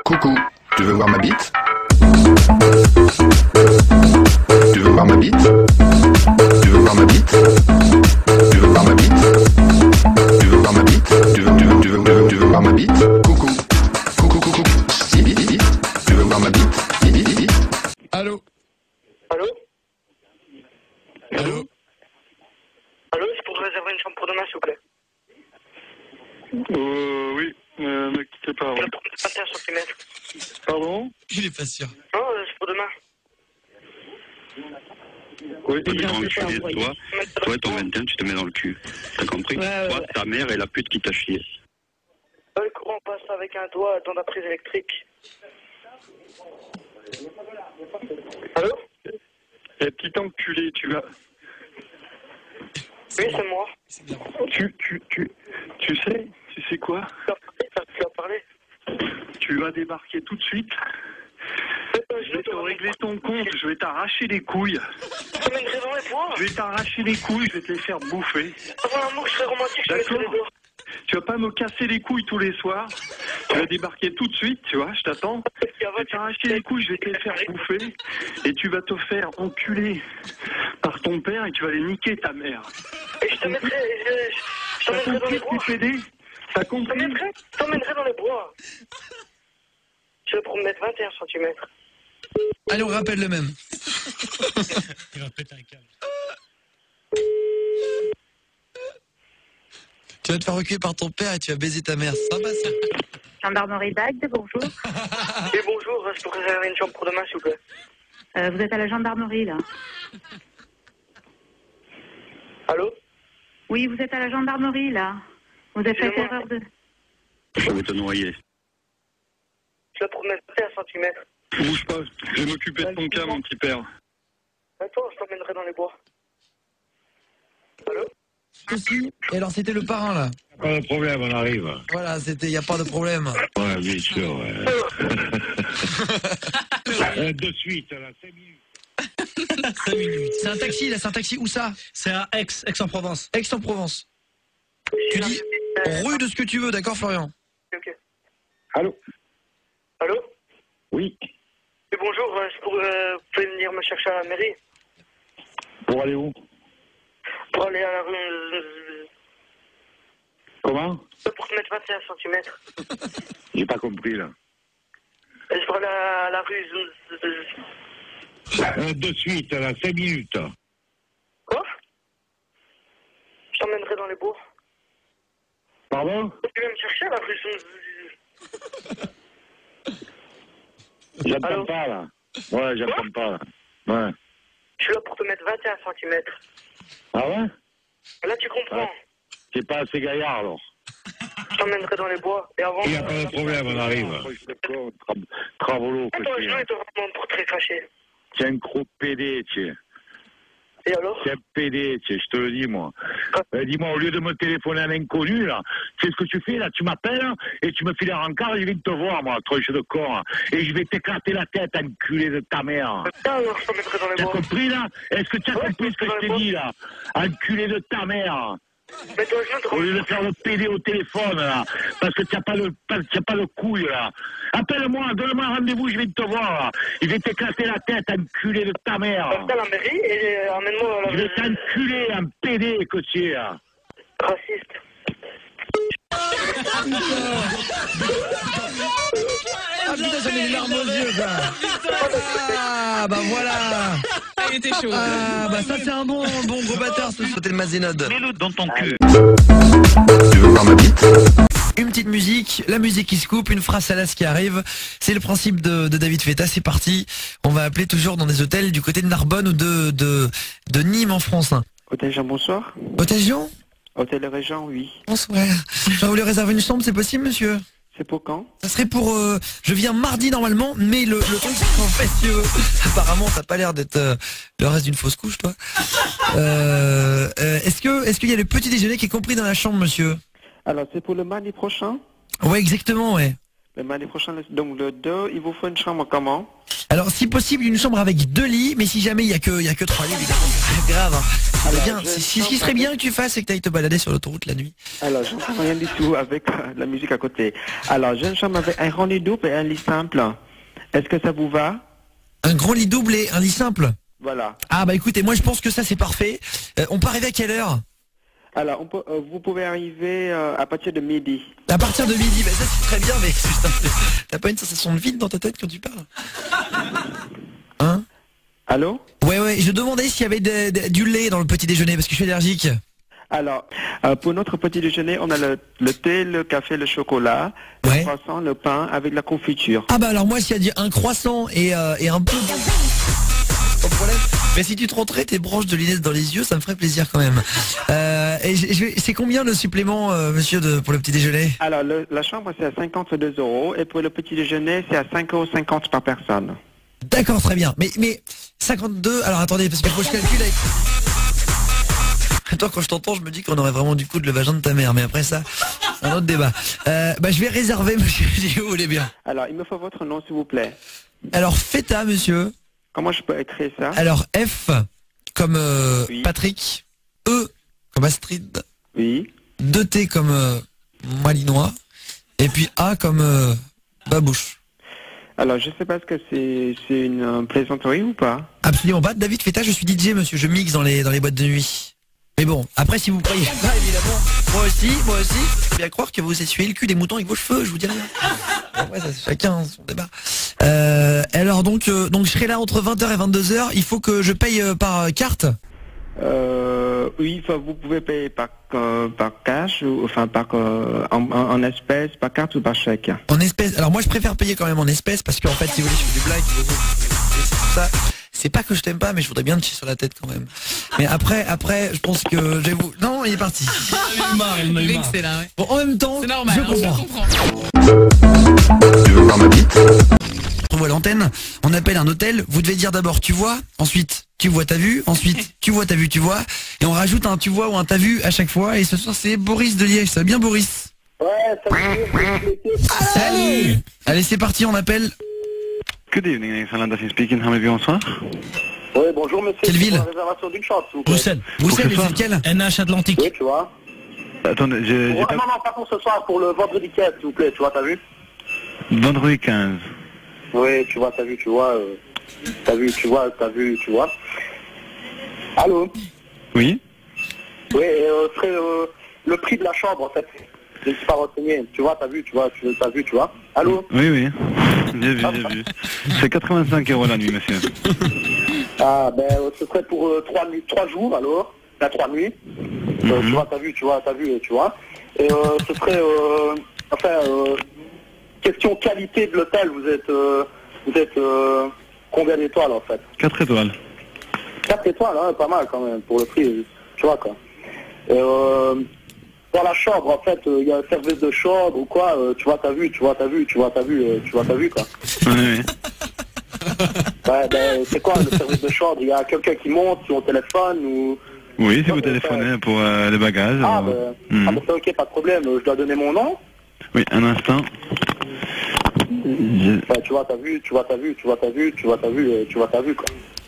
Coucou, tu veux voir ma bite? Tu veux voir ma bite? Tu veux voir ma bite? Tu veux voir ma bite? Tu veux voir ma bite? Tu veux voir ma bite? Coucou, coucou, coucou. Tu veux voir ma bite? Allô? Allô? Allô? Allô, c'est pour réserver une chambre pour demain, s'il vous plaît. Oui, ne quittez pas. Pour 21 cm. Pardon? Il est pas sûr. Non, c'est pour demain. Oui, Toi, ton 21, tu te mets dans le cul. T'as compris? Toi, ta mère est la pute qui t'a chié. Le courant passe avec un doigt dans la prise électrique. Allô? Eh, petit enculé, tu vas... Oui, c'est moi. Tu sais quoi? Tu as parlé. Tu vas débarquer tout de suite. Je vais te régler ton compte, je vais t'arracher les couilles. Je mènerai dans les bois. Je vais t'arracher les couilles, je vais te les faire bouffer. Avant l'amour, je serais romantique, je te mettrai les doigts. Tu vas pas me casser les couilles tous les soirs. Tu vas débarquer tout de suite, tu vois, je t'attends. Je vais t'arracher les couilles, je vais te les faire bouffer. Et tu vas te faire enculer par ton père et tu vas les niquer, ta mère. Et je te mettrai, je t'emmènerai dans les bois. T'as compris? Je t'emmènerai dans les bois. Je vais pour me mettre 21 cm. Allez, on rappelle le même. Il va péter un câble. Tu vas te faire recueillir par ton père et tu vas baiser ta mère. Sympa ça. Gendarmerie d'Agde, bonjour. Et bonjour, c'est pour réserver une chambre pour demain, s'il vous plaît. Vous êtes à la gendarmerie, là? Allô? Oui, vous êtes à la gendarmerie, là. Vous avez fait Excusez-moi. erreur de... Je vais te noyer. Je vais pour me mettre 21 cm. Bouge pas, je vais m'occuper de ton cas, mon petit père. Attends, je t'emmènerai dans les bois. Allô? Aussi. Et alors, c'était le parrain, là. Pas de problème, on arrive. Voilà, c'était, y a pas de problème. Ouais, bien sûr, ouais. De suite, là, 5 minutes. 5 minutes. C'est un taxi, là, c'est un taxi. Où ça? C'est à Aix-en-Provence. Aix-en-Provence. Tu dis rue de ce que tu veux, d'accord, Florian? Ok. Allô? Allô? Oui. Et bonjour, c'est pour, vous pouvez venir me chercher à la mairie? Pour aller où? Pour aller à la rue... Comment? Pour te mettre 21 cm. J'ai pas compris, là. C'est pour aller à la rue... De suite, là, 5 minutes. Quoi? Je t'emmènerai dans les bois. Pardon? Tu viens me chercher à la rue... J'entends Allô? pas, là. Ouais, j'entends pas, là. Ouais. Je suis là pour te mettre 21 cm. Ah ouais? Là, tu comprends. Ouais. C'est pas assez gaillard, alors. Je t'emmènerai dans les bois. Et avant... Il n'y a pas de problème, on arrive. Travolo, que Attends, tu je es. vais te rendre pour très fâché. C'est un gros PD, tu es. Et alors? C'est un PD, tu sais, je te le dis, moi. Dis-moi, au lieu de me téléphoner à l'inconnu, là, tu sais ce que tu fais, là? Tu m'appelles, hein, et tu me files un rencard et je viens te voir, moi, tronche de corps. Et je vais t'éclater la tête, enculé de ta mère. Alors, je t'emmènerai dans les T'as bois. compris, là? Est-ce que tu as Ouais, compris ce que je t'ai dit, là? Enculé de ta mère. Mais toi, je Au viens lieu de faire le PD au téléphone, là, parce que tu n'as pas de couille, là. Appelle-moi, donne-moi un rendez-vous, je vais te voir, là. Je vais t'éclater la tête, enculé de ta mère. à la mairie et emmène-moi à Je la vais t'enculer, un PD que tu es, là. raciste. Ah putain, j'en ai les larmes aux yeux, ça. Ah bah voilà. Il était chaud. Ah bah ça c'est un bon gros bâtard, ce sauter le mazénode. Mets-le dans ton cul. Tu veux voir ma bite? Une petite musique, la musique qui se coupe, une phrase salace qui arrive. C'est le principe de David Feta, c'est parti. On va appeler toujours dans des hôtels du côté de Narbonne ou de Nîmes en France. Hôtel Jean, bonsoir. Hôtel Jean? Hôtel Régent, oui. Bonsoir. J'aurais voulu réserver une chambre, c'est possible, monsieur? C'est pour quand? Ça serait pour... je viens mardi normalement, mais le truc c'est qu'en fait, si, apparemment t'as pas l'air d'être le reste d'une fausse couche, toi. Est-ce qu'il y a le petit déjeuner qui est compris dans la chambre, monsieur? Alors, c'est pour le mardi prochain? Ouais, exactement, ouais. Le mardi prochain, donc le 2, il vous faut une chambre comment? Alors, si possible, une chambre avec 2 lits, mais si jamais il y a que 3 lits, évidemment, c'est pas grave. Hein. Alors, bien. Ce qui serait bien que tu fasses, c'est que tu ailles te balader sur l'autoroute la nuit. Alors, j'entends rien du tout avec la musique à côté. Alors, j'ai une chambre avec un grand lit double et un lit simple. Est-ce que ça vous va? Un grand lit double et un lit simple. Voilà. Ah bah écoutez, moi je pense que ça c'est parfait. On peut arriver à quelle heure? Alors, vous pouvez arriver à partir de midi. À partir de midi, bah ça c'est très bien, mais t'as pas une sensation de vide dans ta tête quand tu parles? Hein? Allô? Ouais, je demandais s'il y avait du lait dans le petit déjeuner parce que je suis allergique. Alors, pour notre petit déjeuner, on a le thé, le café, le chocolat, le croissant, le pain avec la confiture. Ah bah alors moi s'il y a un croissant et un peu... Pas de problème. Mais si tu te rentrais tes branches de lunettes dans les yeux, ça me ferait plaisir quand même. C'est combien le supplément, monsieur, pour le petit déjeuner? Alors, la chambre, c'est à 52 € et pour le petit déjeuner, c'est à 5,50 € par personne. D'accord, très bien. Mais 52... Alors attendez, parce qu'il faut que je calcule avec... Attends, quand je t'entends, je me dis qu'on aurait vraiment du coup de le vagin de ta mère. Mais après ça, c'est un autre débat. Je vais réserver, monsieur, si vous voulez bien. Alors, il me faut votre nom, s'il vous plaît. Alors, Feta, monsieur. Comment je peux écrire ça? Alors, F comme Patrick, E comme Astrid, oui. 2T comme Malinois, et puis A comme Babouche. Alors, je sais pas ce que c'est une plaisanterie ou pas? Absolument pas. David Feta, je suis DJ, monsieur. Je mixe dans les boîtes de nuit. Mais bon, après, si vous croyez pas, évidemment, moi aussi, je peux bien croire que vous essuyez le cul des moutons avec vos cheveux, je vous dis rien. Après, ça, c'est chacun son débat. Alors, donc, je serai là entre 20h et 22h. Il faut que je paye par carte? Oui, vous pouvez payer par cash, ou enfin en espèces, par carte ou par chèque. En espèces. Alors moi je préfère payer quand même en espèces parce qu'en fait si vous voulez je fais du blague, c'est tout ça. C'est pas que je t'aime pas, mais je voudrais bien te chier sur la tête quand même. Mais après, je pense que je vais vous... Non, il est parti. Bon, en même temps, normal, je comprends. Tu veux voir ma bite? On voit l'antenne, on appelle un hôtel, vous devez dire d'abord tu vois, ensuite tu vois t'as vu, ensuite tu vois t'as vu tu vois, et on rajoute un tu vois ou un t'as vu à chaque fois, et ce soir c'est Boris de Liège, ça va bien Boris? Ouais, salut. Allez c'est parti, on appelle. Good evening, Alexandre Daffy speaking, how may I be bonsoir? Oui, bonjour monsieur. Quelle ville? La réservation d'une chambre, s'il vous plaît. Bruxelles, et c'est lequel? NH Atlantique. Oui, tu vois. Attendez, Non, pas pour ce soir, pour le vendredi 15, s'il vous plaît, tu vois, t'as vu? Vendredi 15. Oui, tu vois, t'as vu, tu vois. T'as vu, tu vois. Allô? Oui? Oui, serait le prix de la chambre, en fait. Je ne suis pas renseigné. Tu vois, t'as vu, tu vois. Allô? Oui. J'ai vu. C'est 85 € la nuit, monsieur. Ah, ben, ce serait pour 3 jours, alors. 3 nuits. Tu vois, t'as vu, tu vois. Et ce serait, question qualité de l'hôtel, vous êtes combien d'étoiles, en fait? 4 étoiles. 4 étoiles, hein, pas mal, quand même, pour le prix, tu vois, quoi. Et, dans la chambre, en fait, il y a un service de chambre ou quoi, tu vois, t'as vu, quoi. Oui. Ouais, ben, c'est quoi le service de chambre? Il y a quelqu'un qui monte sur le téléphone ou... Oui, si vous téléphonez pour les bagages. Ah, ben, c'est ok, pas de problème, je dois donner mon nom? Oui, un instant. Ben, tu vois, t'as vu, quoi.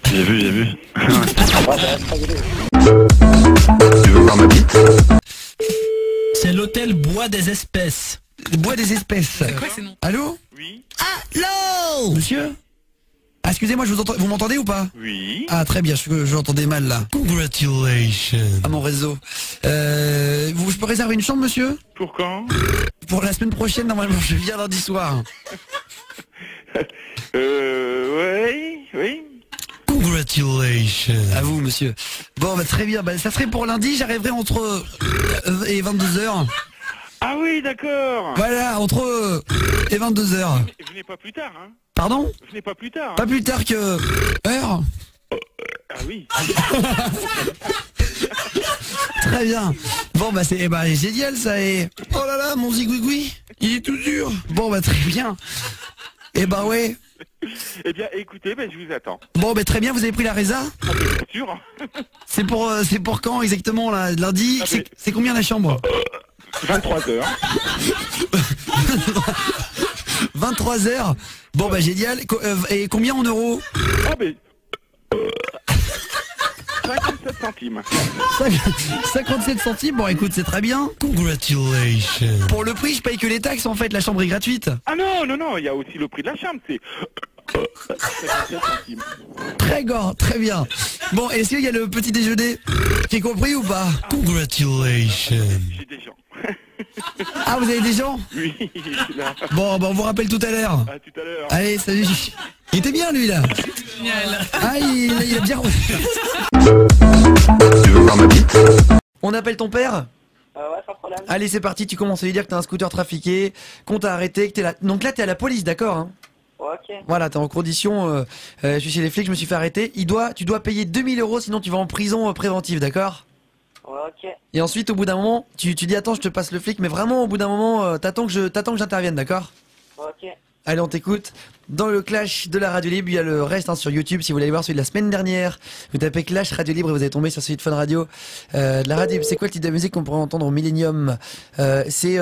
J'ai vu. Tu veux voir ma bite? C'est l'hôtel Bois des Espèces. Bois des Espèces. C'est quoi ces noms? Allô? Oui. Allô? Monsieur? Ah, excusez-moi, vous m'entendez ou pas? Oui. Ah, très bien, je l'entendais mal là. Congratulations. À mon réseau. Je peux réserver une chambre, monsieur? Pour quand? Pour la semaine prochaine, normalement, je viens lundi soir. Oui. Congratulations. À vous, monsieur. Bon, bah, très bien. Bah, ça serait pour lundi, j'arriverai entre et 22h. Ah oui, d'accord. Voilà, entre et 22h. Venez pas plus tard, hein? Pardon? Venez pas plus tard. Pas plus tard que... heure? Ah oui. Très bien. Bon, bah, c'est génial, ça. Et... oh là là, mon zigouigoui, il est tout dur. Bon, bah, très bien. Eh bah, ouais. Eh bien, écoutez, je vous attends. Bon, bah, très bien, vous avez pris la résa? Ah, bien sûr. C'est pour quand exactement, là? Lundi? C'est combien la chambre? 23h. 23h. Bon, bah, génial. Et combien en euros? Ah, mais... 57 centimes. 57 centimes, bon écoute, c'est très bien. Congratulations. Pour le prix, je paye que les taxes en fait, la chambre est gratuite. Ah non, il y a aussi le prix de la chambre, c'est 57 centimes. Très bien. Bon, est-ce qu'il y a le petit déjeuner qui est compris ou pas? Congratulations. J'ai des gens. Ah, vous avez des gens? Oui, je suis là. Bon, bah on vous rappelle tout à l'heure. À tout à l'heure. Allez, salut. Il était bien lui là. Ah, il a bien... Tu veux voir ma bite? On appelle ton père? Ouais, sans problème. Allez, c'est parti, tu commences à lui dire que t'as un scooter trafiqué, qu'on t'a arrêté, que t'es là. Donc là, t'es à la police, d'accord hein? Ok. Voilà, t'es en condition, je suis chez les flics, je me suis fait arrêter. Tu dois payer 2000 €, sinon tu vas en prison préventive, d'accord? Ok. Et ensuite, au bout d'un moment, tu dis attends, je te passe le flic, mais vraiment, au bout d'un moment, t'attends que j'intervienne, d'accord? Ok. Allez, on t'écoute. Dans le clash de la radio libre, il y a le reste sur YouTube. Si vous voulez aller voir celui de la semaine dernière, vous tapez clash radio libre et vous allez tomber sur celui de Fun Radio. De la radio, c'est quoi le type de musique qu'on pourrait entendre au Millennium? C'est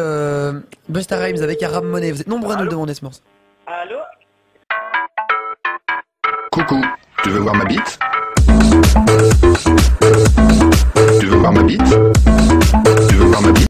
Busta Rhymes avec Aram Monet. Vous êtes nombreux à nous le demander ce morceau. Allô? Coucou, tu veux voir ma bite?